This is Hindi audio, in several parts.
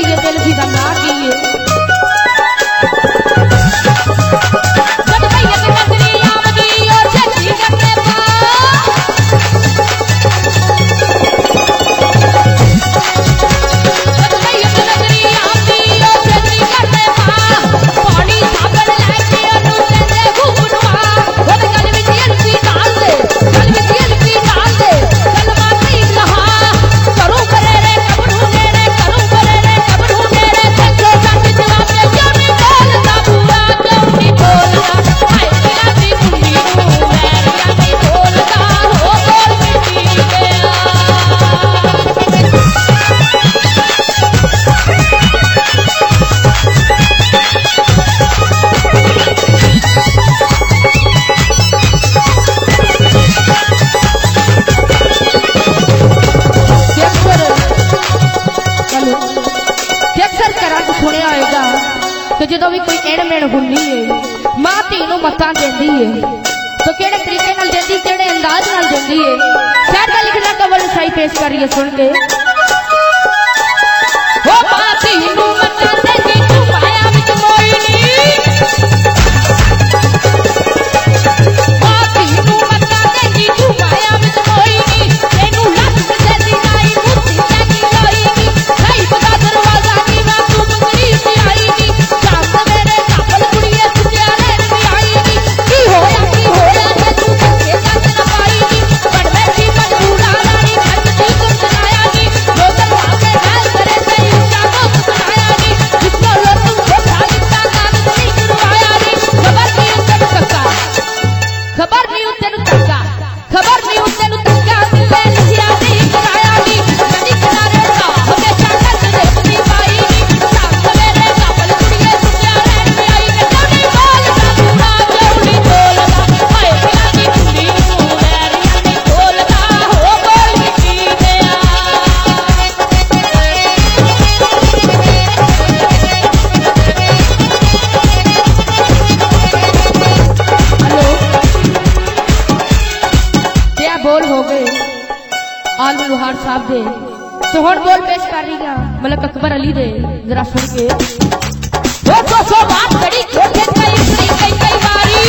किए दिल की दंगा किए जो भी कोई एड़ मेड़ हुंदी है मां धी नूं मत्तां देंदी है तो केड़े तरीके नाल देंदी केड़े अंदाज नाल देंदी है शायर का लिखना कवल सही पेश करिए सुन के ओ मां धी नूं मत्तां देंदी तू माया विच मोई नी मां धी नूं मत्तां देंदी तू माया विच मोई नी तेनू लख देंदी नाई मुट्ठी तेगी लोई नी सही बता दरवाजा नी मैं तू मंगरी सी आई नी आलू लोहार साहब दे तो हुण बोल पेश कर रही मलक अकबर अली दे जरा सुन के वो बात बड़ी खोटे कई बारी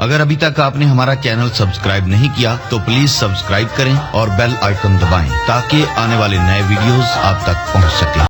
अगर अभी तक आपने हमारा चैनल सब्सक्राइब नहीं किया तो प्लीज सब्सक्राइब करें और बेल आइकन दबाएं ताकि आने वाले नए वीडियोस आप तक पहुंच सके।